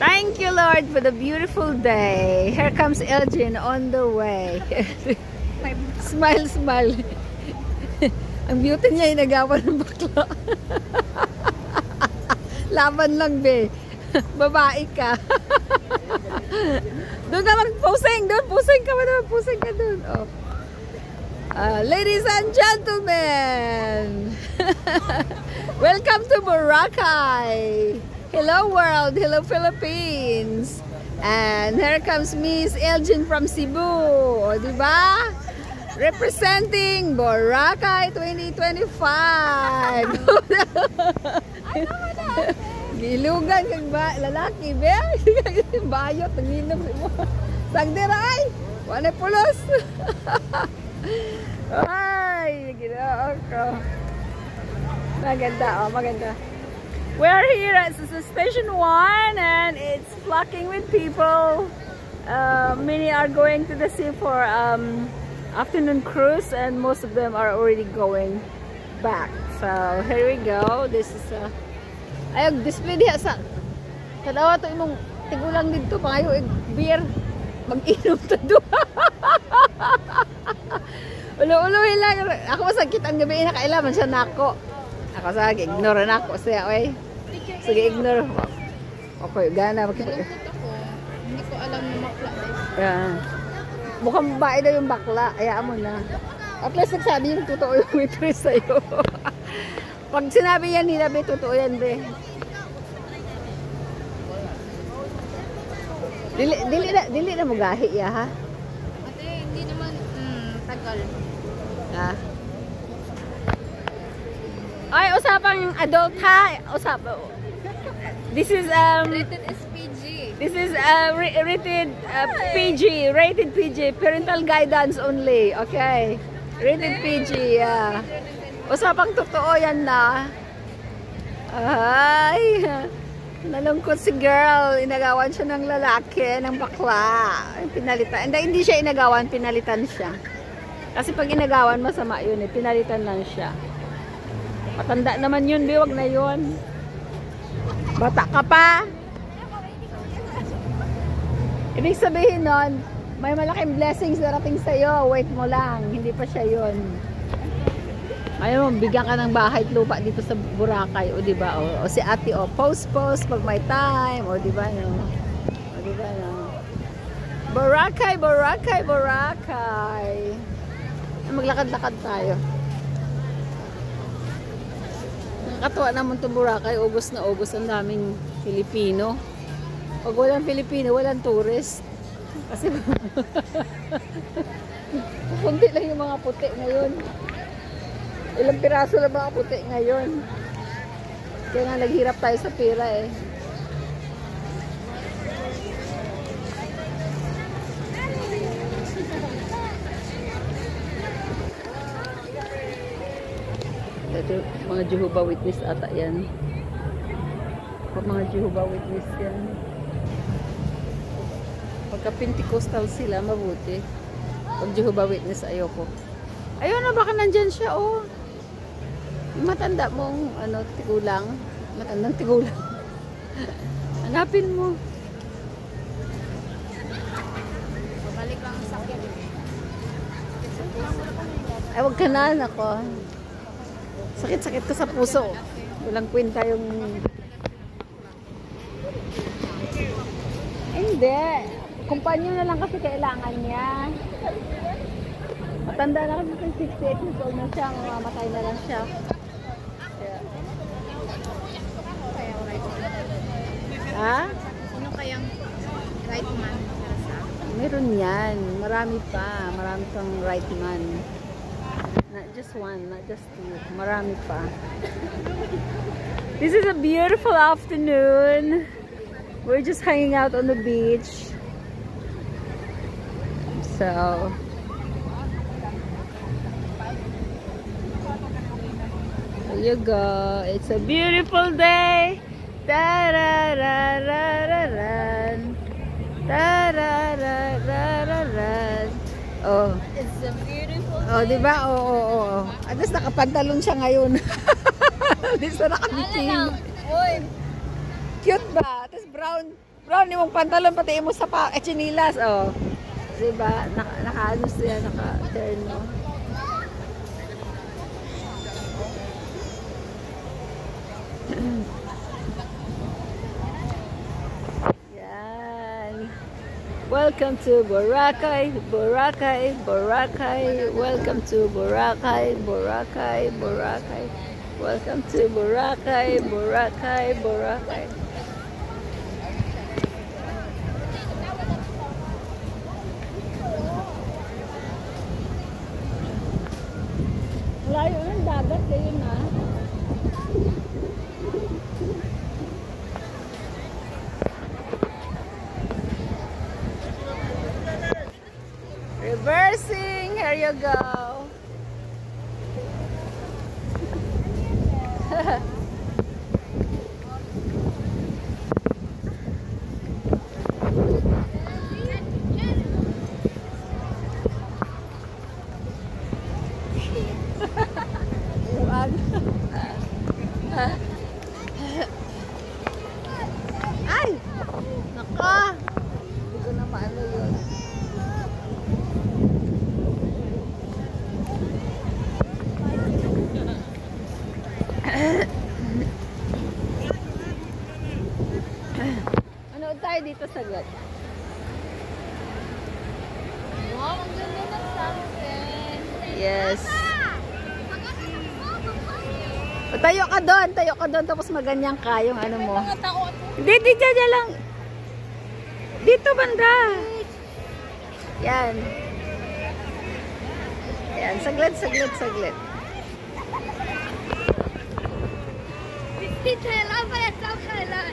Thank you, Lord, for the beautiful day. Here comes Elgin on the way. Smile, smile. Ang beauty niya inagawa ng bakla. Laban lang, be. Babae ka. Doon ka mag-posing. Doon, posing ka ba naman? Posing ka doon. Oh. Ladies and gentlemen, welcome to Boracay. Hello world, hello Philippines. And here comes Miss Elgin from Cebu, o diba? Representing Boracay 2025. Gilugan kag ba lalaki be? Bayot nanginom mo. Sagdira ay, wala pulos. Ay, ginoo ko. Maganda, oh, maganda. We're here at Station 1 and it's flocking with people. Many are going to the sea for afternoon cruise and most of them are already going back. So here we go. This is ayog display diha sa kadawa to imong tigulang didto pangayo beer mag-inom ta duha. Ulo-ulo lang ako masakit ang gabi na kailangan siya nako. Ako sa ignore na ako siya oy. Sige ignore. Okay, gana makita. Hindi ko alam yung bakla. Yeah. Mukhang babae daw yung bakla. Hayaan mo na. At least nagsabi yung totoo yung waitress sa'yo. Pag sinabi yan nila, be, totoo yan, be. Dili na mo gahi, ya, ha? Ate, hindi naman tagal. Ha? Ay, usapang adult, ha? Usapang. This is, Rated SPG. This is rated PG, rated PG, parental guidance only, okay? Rated PG, yeah. Usapang totoo yan na. Ay, nalungkot si girl. Inagawan siya ng lalaki, ng bakla. Pinalitan. Hindi siya inagawan, pinalitan siya. Kasi pag inagawan, masama yun eh. Pinalitan lang siya. Matanda naman yun, biwag na yun. Bata ka pa. Ibig sabihin nun, may malaking blessings darating sa'yo. Wait mo lang, hindi pa siya yun. Ayaw mo, bigyan ka ng bahay at lupa dito sa Boracay, o diba? O si ate, o post pag may time, o diba, no? O diba, no? Boracay, Boracay, Boracay. Maglakad-lakad tayo. Nakakatuwa naman itong Boracay, August na August, ang daming Filipino. Pag walang Filipino, walang tourist. Kasi kunti lang yung mga puti ngayon. Ilang piraso lang mga puti ngayon. Kaya nga naghirap tayo sa pera eh. Ito, mga Jehovah Witness ata yan. Mga Jehovah Witness yan. Pagka Pentecostal sila, mabuti. Pag Jehovah Witness, ayoko. Ayun na, baka nandyan siya, oh. Yung matanda mong, ano, tigulang. Matandang tigulang. Hanapin mo. Babalik lang ang sakit. Ay, wag ka na, nako. Sakit-sakit ko sa puso. Walang kwenta yung... Hindi. Kumpanyo na lang kasi kailangan niya. Matanda na kasi 68 years old na siya. Mamamatay na lang siya. Ha? Sino kayang right man para sa akin? Meron yan. Marami pa. Marami pang right man. Not just one, not just two. Marami pa. This is a beautiful afternoon. We're just hanging out on the beach. So... There you go. It's a beautiful day. Ta-ra-ra-ra-ra-ran. Ta-ra-ra-ra-ra-ran. Oh. It's a beautiful day. Oh, diba? Oo. At least nakapantalon siya ngayon. At least na nakabikini. Uy! Cute ba? Tapos Brown yung pantalon, pati mo sa chinilas, oh. Diba? Naka-ano siya, naka-terno. Yan. Welcome to Boracay, Boracay, Boracay. Welcome to Boracay, Boracay, Boracay. Welcome to Boracay, Boracay, Boracay. Layo ng dagat ngayon na. Reversing, here you go. Ay! Naka! Hindi ko na maano yun. Ano tayo dito sagad? Wow, ang ganda ng sunset. Yes. Tayo ka doon, tapos maganyan ka yung ano mo. Mga tao at Hindi, dyan lang. Dito banda. Yan. Yan, saglit. Hindi kailan pa yan, kailan.